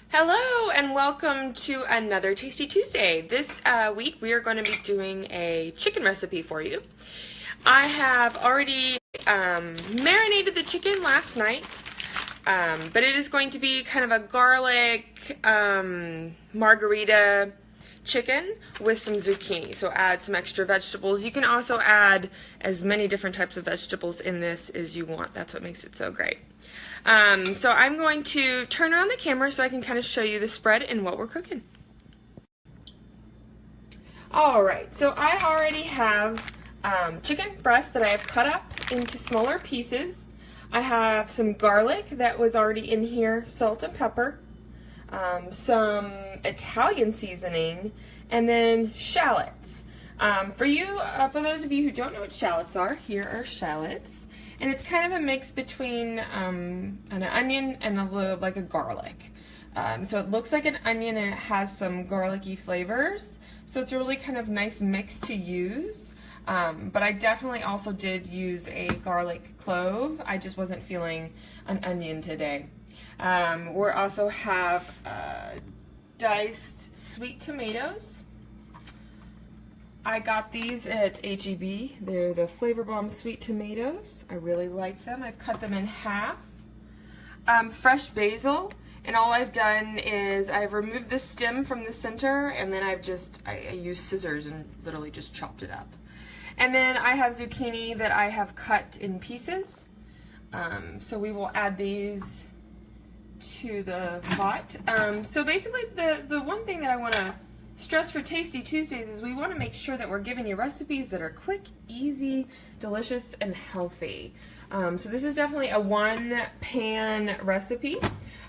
Hello and welcome to another Tasty Tuesday. This week we are going to be doing a chicken recipe for you. I have already marinated the chicken last night, but it is going to be kind of a garlic margherita chicken with some zucchini. So add some extra vegetables. You can also add as many different types of vegetables in this as you want. That's what makes it so great. So I'm going to turn around the camera so I can kind of show you the spread and what we're cooking. Alright, so I already have chicken breast that I have cut up into smaller pieces. I have some garlic that was already in here, salt and pepper, some Italian seasoning, and then shallots. For those of you who don't know what shallots are, here are shallots. And it's kind of a mix between an onion and a little like a garlic. So it looks like an onion and it has some garlicky flavors. So it's a really kind of nice mix to use. But I definitely also did use a garlic clove. I just wasn't feeling an onion today. We also have diced sweet tomatoes. I got these at H-E-B. They're the Flavor Bomb sweet tomatoes. I really like them. I've cut them in half. Fresh basil, and all I've done is I've removed the stem from the center, and then I used scissors and literally just chopped it up. And then I have zucchini that I have cut in pieces. So we will add these to the pot. So basically the one thing that I want to stress for Tasty Tuesdays is we want to make sure that we're giving you recipes that are quick, easy, delicious, and healthy. So this is definitely a one-pan recipe.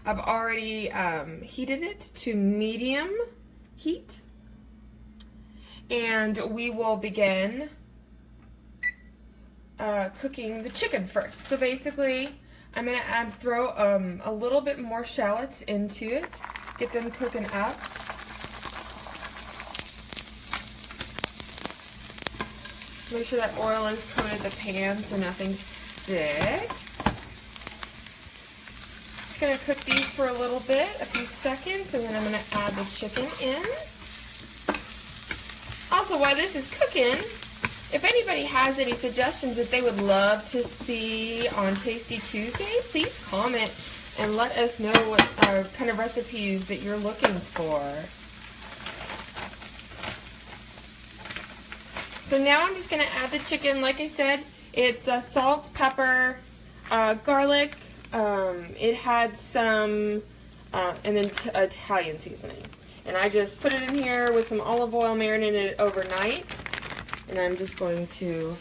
I've already heated it to medium heat, and we will begin cooking the chicken first. So basically, I'm going to throw a little bit more shallots into it, get them cooking up. Make sure that oil is coated the pan so nothing sticks. Just going to cook these for a little bit, a few seconds, and then I'm going to add the chicken in. Also, while this is cooking, if anybody has any suggestions that they would love to see on Tasty Tuesday, please comment and let us know what kind of recipes that you're looking for. So now I'm just going to add the chicken. Like I said, it's salt, pepper, garlic. It had some, and then Italian seasoning. And I just put it in here with some olive oil, marinated it overnight. And I'm just going to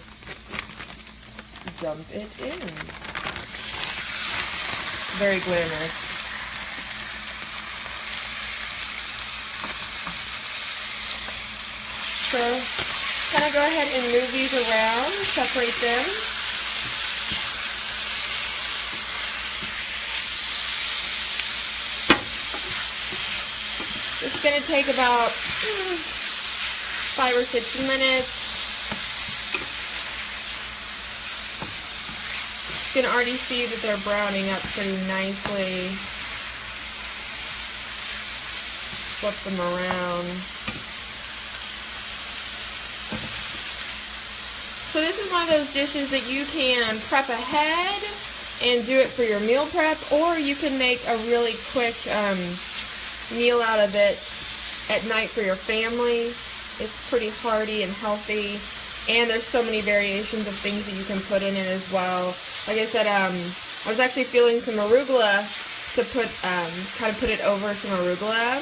dump it in. Very glamorous. So kind of go ahead and move these around, separate them. It's going to take about 5 or 6 minutes. You can already see that they're browning up pretty nicely. Flip them around. So this is one of those dishes that you can prep ahead and do it for your meal prep, or you can make a really quick meal out of it at night for your family. It's pretty hearty and healthy, and there's so many variations of things that you can put in it as well. Like I said, I was actually feeling some arugula to kind of put it over some arugula.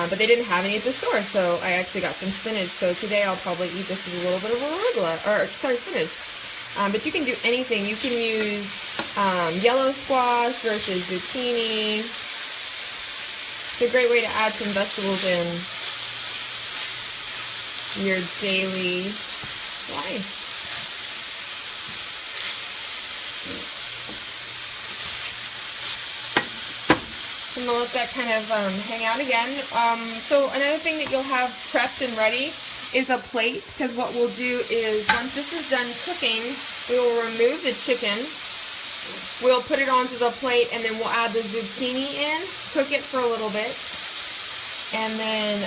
But they didn't have any at the store, so I actually got some spinach. So today I'll probably eat this with a little bit of arugula, or sorry, spinach. But you can do anything. You can use yellow squash versus zucchini. It's a great way to add some vegetables in your daily life. I'm going to let that kind of hang out again. So another thing that you'll have prepped and ready is a plate, because what we'll do is once this is done cooking, we will remove the chicken We'll put it onto the plate, and then we'll add the zucchini in, cook it for a little bit, and then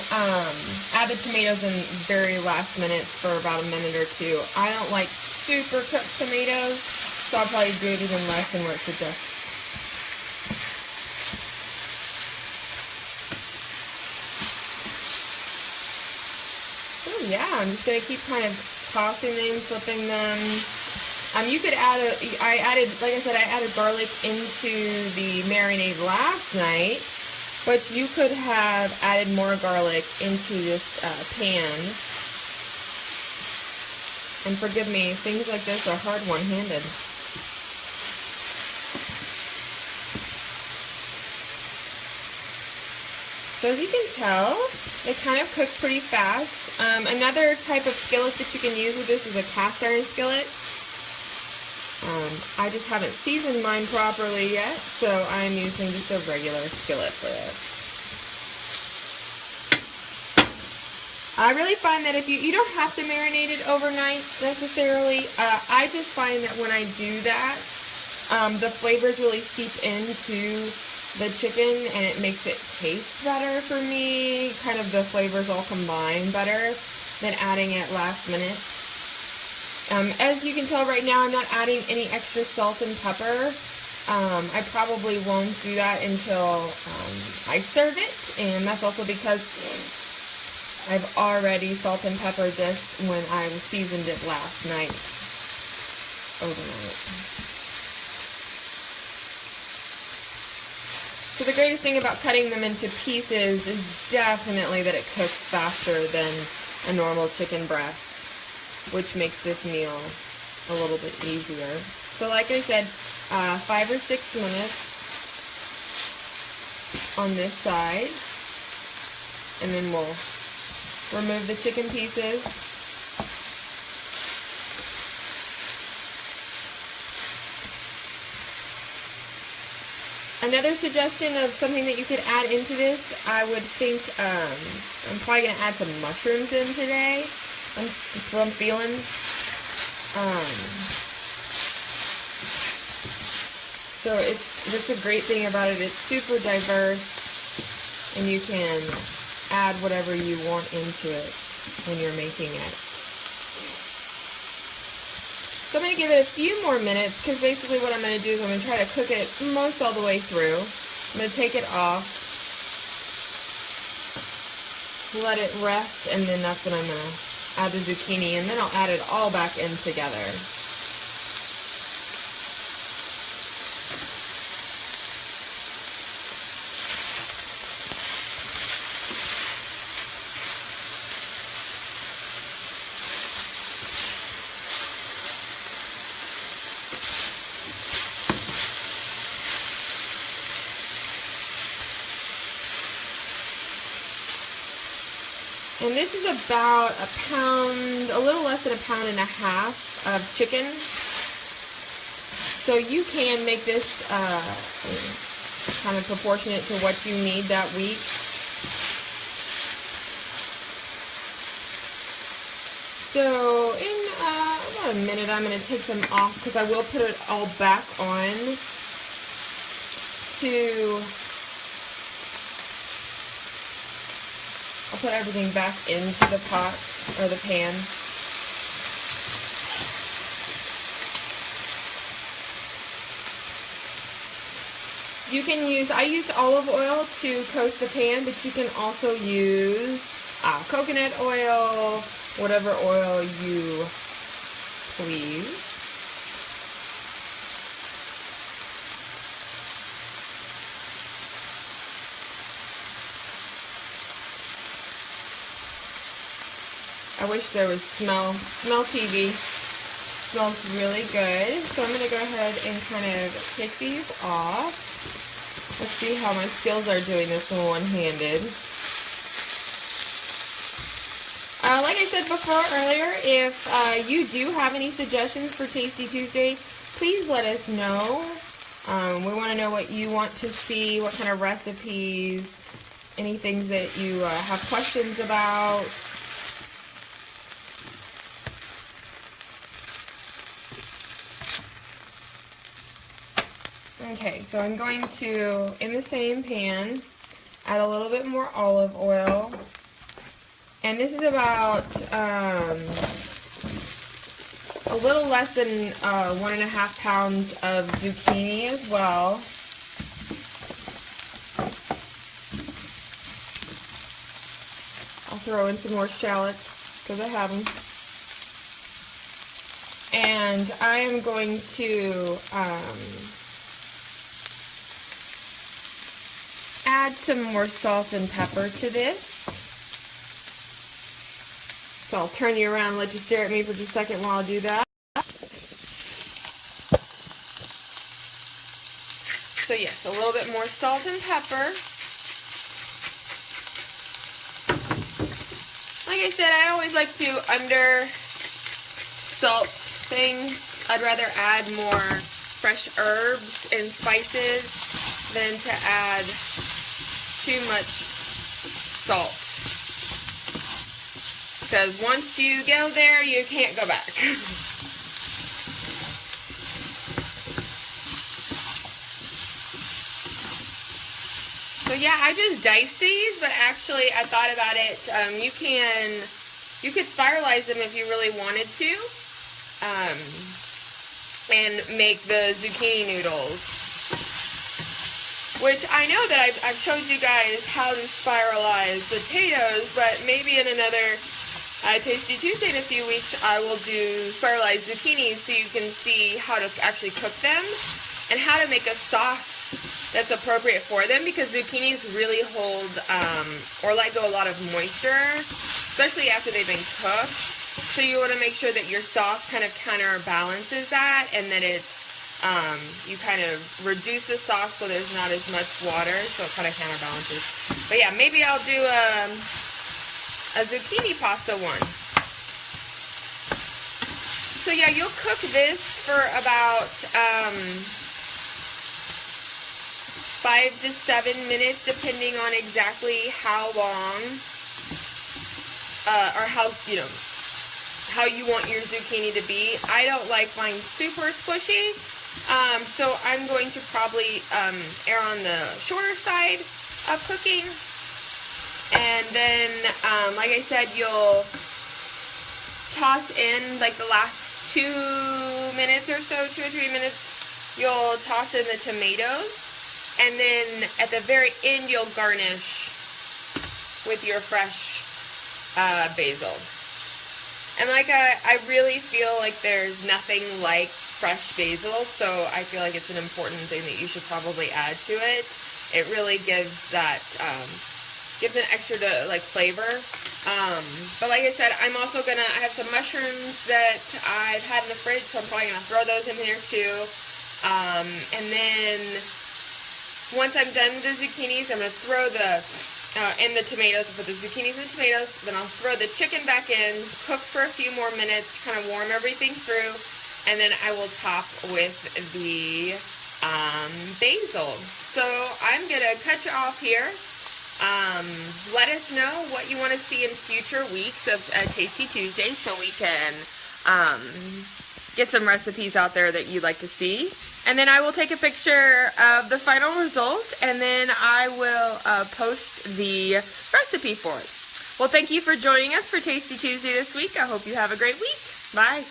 add the tomatoes in very last minute for about a minute or two. I don't like super cooked tomatoes, so I'll probably do it even less than what it suggests. So yeah, I'm just going to keep kind of tossing them, flipping them. You could add like I said, I added garlic into the marinade last night, but you could have added more garlic into this pan. And forgive me, things like this are hard one-handed. So as you can tell, it kind of cooks pretty fast. Another type of skillet that you can use with this is a cast iron skillet. I just haven't seasoned mine properly yet, so I'm using just a regular skillet for this. I really find that if you don't have to marinate it overnight necessarily. I just find that when I do that, the flavors really seep into the chicken and it makes it taste better for me. Kind of the flavors all combine better than adding it last minute. As you can tell right now, I'm not adding any extra salt and pepper. I probably won't do that until I serve it, and that's also because I've already salt and peppered this when I seasoned it last night, overnight. So the greatest thing about cutting them into pieces is definitely that it cooks faster than a normal chicken breast, which makes this meal a little bit easier. So like I said, 5 or 6 minutes on this side, and then we'll remove the chicken pieces. Another suggestion of something that you could add into this, I would think, I'm probably going to add some mushrooms in today. That's what I'm feeling. So that's a great thing about it. It's super diverse, and you can add whatever you want into it when you're making it. So I'm going to give it a few more minutes, because basically what I'm going to do is I'm going to try to cook it most all the way through. I'm going to take it off, let it rest, and then that's when I'm going to add the zucchini, and then I'll add it all back in together. And this is about a pound, a little less than a pound and a half of chicken. So you can make this kind of proportionate to what you need that week. So in about a minute, I'm going to take them off, because I will put it all back on to... I'll put everything back into the pot or the pan. You can use, I used olive oil to coat the pan, but you can also use coconut oil, whatever oil you please. I wish there was smell TV. Smells really good. So I'm going to go ahead and kind of take these off. Let's see how my skills are doing this one-handed. Like I said before earlier, if you do have any suggestions for Tasty Tuesday, please let us know. We want to know what you want to see, what kind of recipes, any things that you have questions about. Okay, so I'm going to, in the same pan, add a little bit more olive oil. And this is about a little less than 1.5 pounds of zucchini as well. I'll throw in some more shallots because I have them. And I am going to add some more salt and pepper to this. So I'll turn you around and let you stare at me for just a second while I do that. So yes, a little bit more salt and pepper. Like I said, I always like to under salt things. I'd rather add more fresh herbs and spices than to add too much salt. Because once you go there, you can't go back. So yeah, I just diced these, but actually I thought about it. You could spiralize them if you really wanted to, and make the zucchini noodles. Which I know that I've showed you guys how to spiralize potatoes, but maybe in another Tasty Tuesday in a few weeks, I will do spiralized zucchini so you can see how to actually cook them and how to make a sauce that's appropriate for them, because zucchinis really hold or let go a lot of moisture, especially after they've been cooked. So you want to make sure that your sauce kind of counterbalances that, and that it's you kind of reduce the sauce so there's not as much water, so it kind of counterbalances. But yeah, maybe I'll do a zucchini pasta one. So yeah, you'll cook this for about 5 to 7 minutes, depending on exactly how long or how you want your zucchini to be. I don't like mine super squishy, so I'm going to probably err on the shorter side of cooking. And then, like I said, you'll toss in, like the last 2 minutes or so, 2 or 3 minutes, you'll toss in the tomatoes. And then at the very end, you'll garnish with your fresh basil. And like I really feel like there's nothing like fresh basil, so I feel like it's an important thing that you should probably add to it. It really gives that, gives an extra flavor. But like I said, I have some mushrooms that I've had in the fridge, so I'm probably going to throw those in there too. And then once I'm done with the zucchinis, I'm going to throw in the tomatoes, put the zucchinis and tomatoes, then I'll throw the chicken back in, cook for a few more minutes, kind of warm everything through, and then I will top with the basil. So I'm going to cut you off here. Let us know what you want to see in future weeks of Tasty Tuesday, so we can get some recipes out there that you'd like to see. And then I will take a picture of the final result, and then I will post the recipe for it. Well, thank you for joining us for Tasty Tuesday this week. I hope you have a great week. Bye.